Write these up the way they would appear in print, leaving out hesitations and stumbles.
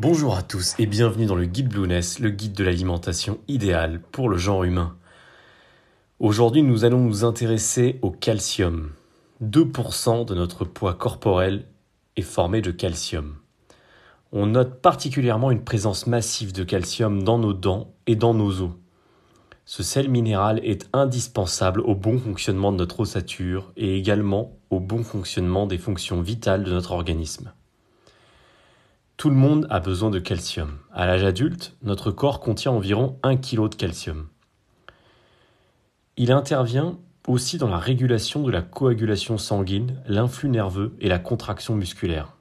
Bonjour à tous et bienvenue dans le Guide Blueness, le guide de l'alimentation idéale pour le genre humain. Aujourd'hui, nous allons nous intéresser au calcium. 2% de notre poids corporel est formé de calcium. On note particulièrement une présence massive de calcium dans nos dents et dans nos os. Ce sel minéral est indispensable au bon fonctionnement de notre ossature et également au bon fonctionnement des fonctions vitales de notre organisme. Tout le monde a besoin de calcium. À l'âge adulte, notre corps contient environ 1 kg de calcium. Il intervient aussi dans la régulation de la coagulation sanguine, l'influx nerveux et la contraction musculaire.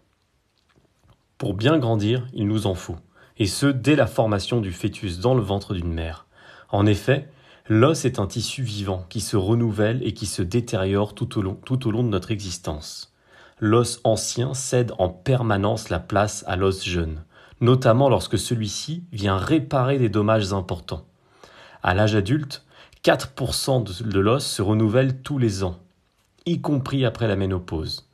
Pour bien grandir, il nous en faut, et ce dès la formation du fœtus dans le ventre d'une mère. En effet, l'os est un tissu vivant qui se renouvelle et qui se détériore tout au long de notre existence. L'os ancien cède en permanence la place à l'os jeune, notamment lorsque celui-ci vient réparer des dommages importants. À l'âge adulte, 4% de l'os se renouvelle tous les ans, y compris après la ménopause.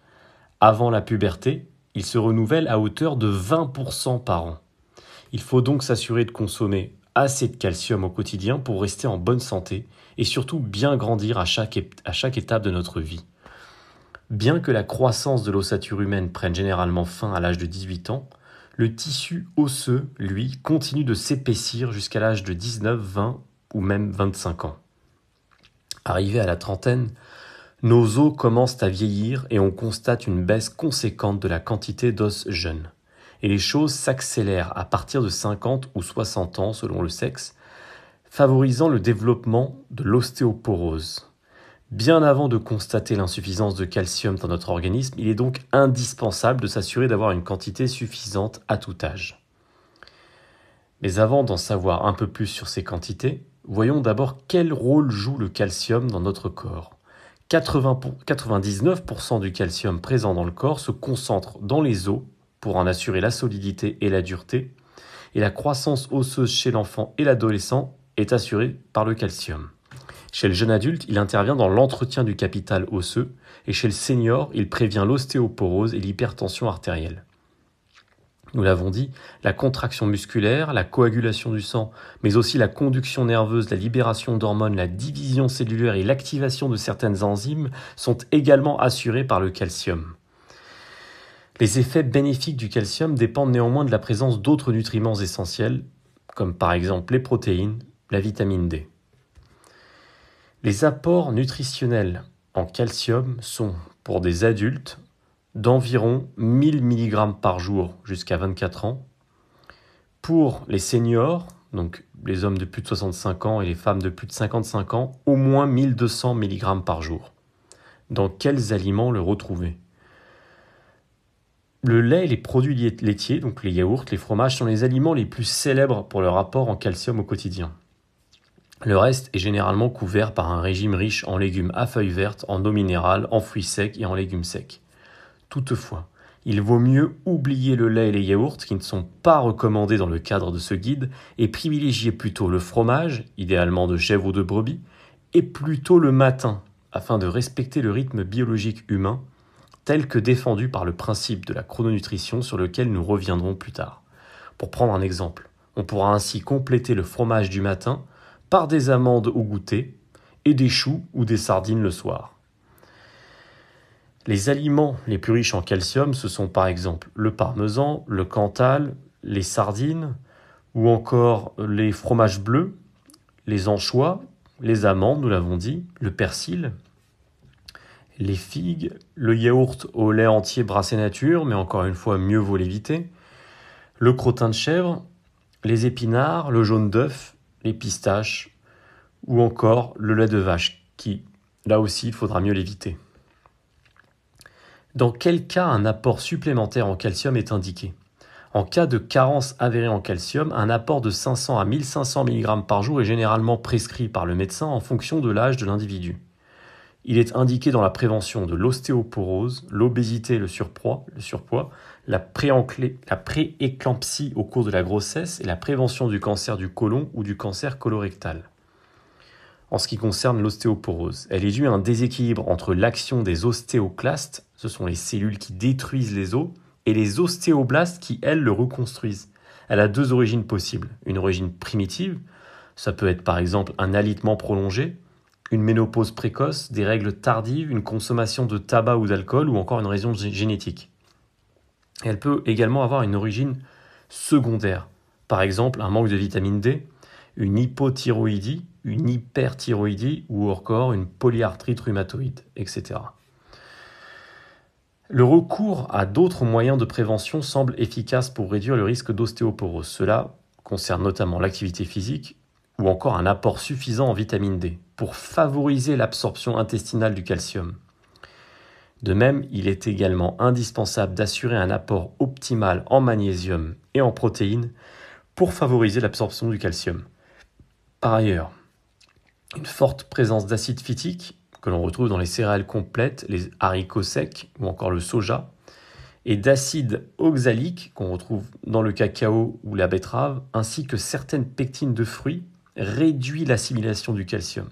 Avant la puberté, il se renouvelle à hauteur de 20% par an. Il faut donc s'assurer de consommer assez de calcium au quotidien pour rester en bonne santé et surtout bien grandir à chaque étape de notre vie. Bien que la croissance de l'ossature humaine prenne généralement fin à l'âge de 18 ans, le tissu osseux, lui, continue de s'épaissir jusqu'à l'âge de 19, 20 ou même 25 ans. Arrivé à la trentaine, nos os commencent à vieillir et on constate une baisse conséquente de la quantité d'os jeunes. Et les choses s'accélèrent à partir de 50 ou 60 ans selon le sexe, favorisant le développement de l'ostéoporose. Bien avant de constater l'insuffisance de calcium dans notre organisme, il est donc indispensable de s'assurer d'avoir une quantité suffisante à tout âge. Mais avant d'en savoir un peu plus sur ces quantités, voyons d'abord quel rôle joue le calcium dans notre corps. 99% du calcium présent dans le corps se concentre dans les os pour en assurer la solidité et la dureté, et la croissance osseuse chez l'enfant et l'adolescent est assurée par le calcium. Chez le jeune adulte, il intervient dans l'entretien du capital osseux et chez le senior, il prévient l'ostéoporose et l'hypertension artérielle. Nous l'avons dit, la contraction musculaire, la coagulation du sang, mais aussi la conduction nerveuse, la libération d'hormones, la division cellulaire et l'activation de certaines enzymes sont également assurées par le calcium. Les effets bénéfiques du calcium dépendent néanmoins de la présence d'autres nutriments essentiels, comme par exemple les protéines, la vitamine D. Les apports nutritionnels en calcium sont, pour des adultes, d'environ 1000 mg par jour jusqu'à 24 ans. Pour les seniors, donc les hommes de plus de 65 ans et les femmes de plus de 55 ans, au moins 1200 mg par jour. Dans quels aliments le retrouver ? Le lait et les produits laitiers, donc les yaourts, les fromages, sont les aliments les plus célèbres pour leur apport en calcium au quotidien. Le reste est généralement couvert par un régime riche en légumes à feuilles vertes, en eau minérale, en fruits secs et en légumes secs. Toutefois, il vaut mieux oublier le lait et les yaourts qui ne sont pas recommandés dans le cadre de ce guide et privilégier plutôt le fromage, idéalement de chèvre ou de brebis, et plutôt le matin, afin de respecter le rythme biologique humain, tel que défendu par le principe de la chrononutrition sur lequel nous reviendrons plus tard. Pour prendre un exemple, on pourra ainsi compléter le fromage du matin par des amandes au goûter et des choux ou des sardines le soir. Les aliments les plus riches en calcium, ce sont par exemple le parmesan, le cantal, les sardines ou encore les fromages bleus, les anchois, les amandes, nous l'avons dit, le persil, les figues, le yaourt au lait entier brassé nature, mais encore une fois mieux vaut l'éviter, le crottin de chèvre, les épinards, le jaune d'œuf, les pistaches ou encore le lait de vache qui, là aussi, il faudra mieux l'éviter. Dans quel cas un apport supplémentaire en calcium est indiqué ? En cas de carence avérée en calcium, un apport de 500 à 1500 mg par jour est généralement prescrit par le médecin en fonction de l'âge de l'individu. Il est indiqué dans la prévention de l'ostéoporose, l'obésité et le surpoids, la prééclampsie au cours de la grossesse et la prévention du cancer du côlon ou du cancer colorectal. En ce qui concerne l'ostéoporose, elle est due à un déséquilibre entre l'action des ostéoclastes, ce sont les cellules qui détruisent les os, et les ostéoblastes qui, elles, le reconstruisent. elle a deux origines possibles. Une origine primitive, ça peut être par exemple un alitement prolongé, une ménopause précoce, des règles tardives, une consommation de tabac ou d'alcool ou encore une raison génétique. Et elle peut également avoir une origine secondaire, par exemple un manque de vitamine D, une hypothyroïdie, une hyperthyroïdie ou encore une polyarthrite rhumatoïde, etc. Le recours à d'autres moyens de prévention semble efficace pour réduire le risque d'ostéoporose. Cela concerne notamment l'activité physique ou encore un apport suffisant en vitamine D pour favoriser l'absorption intestinale du calcium. De même, il est également indispensable d'assurer un apport optimal en magnésium et en protéines pour favoriser l'absorption du calcium. Par ailleurs, une forte présence d'acide phytique, que l'on retrouve dans les céréales complètes, les haricots secs ou encore le soja, et d'acide oxalique, qu'on retrouve dans le cacao ou la betterave, ainsi que certaines pectines de fruits, réduit l'assimilation du calcium.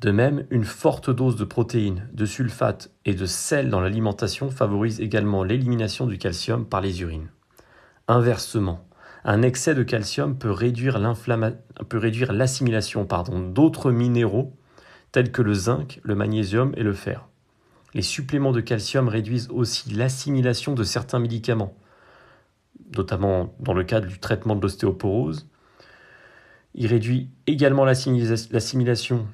De même, une forte dose de protéines, de sulfate et de sel dans l'alimentation favorise également l'élimination du calcium par les urines. Inversement, un excès de calcium peut réduire l'assimilation d'autres minéraux tels que le zinc, le magnésium et le fer. Les suppléments de calcium réduisent aussi l'assimilation de certains médicaments, notamment dans le cadre du traitement de l'ostéoporose. Il réduit également l'assimilation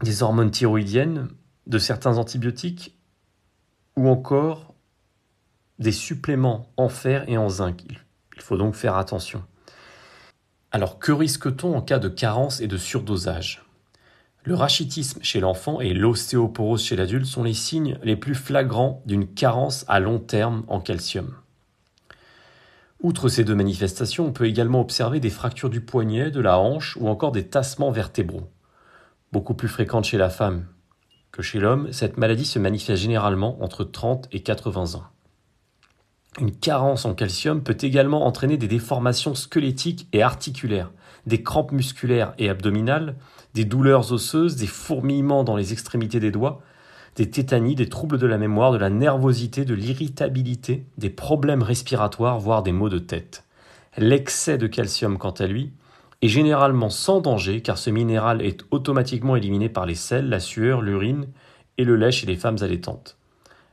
des hormones thyroïdiennes, de certains antibiotiques ou encore des suppléments en fer et en zinc. Il faut donc faire attention. Alors, que risque-t-on en cas de carence et de surdosage ? Le rachitisme chez l'enfant et l'ostéoporose chez l'adulte sont les signes les plus flagrants d'une carence à long terme en calcium. Outre ces deux manifestations, on peut également observer des fractures du poignet, de la hanche ou encore des tassements vertébraux. Beaucoup plus fréquente chez la femme que chez l'homme, cette maladie se manifeste généralement entre 30 et 80 ans. Une carence en calcium peut également entraîner des déformations squelettiques et articulaires, des crampes musculaires et abdominales, des douleurs osseuses, des fourmillements dans les extrémités des doigts, des tétanies, des troubles de la mémoire, de la nervosité, de l'irritabilité, des problèmes respiratoires, voire des maux de tête. L'excès de calcium, quant à lui, est généralement sans danger car ce minéral est automatiquement éliminé par les selles, la sueur, l'urine et le lait chez les femmes allaitantes.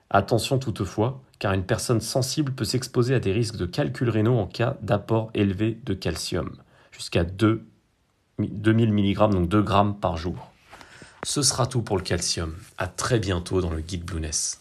Attention toutefois, car une personne sensible peut s'exposer à des risques de calculs rénaux en cas d'apport élevé de calcium, jusqu'à 2000 mg, donc 2 grammes par jour. Ce sera tout pour le calcium. À très bientôt dans le Guide Blueness.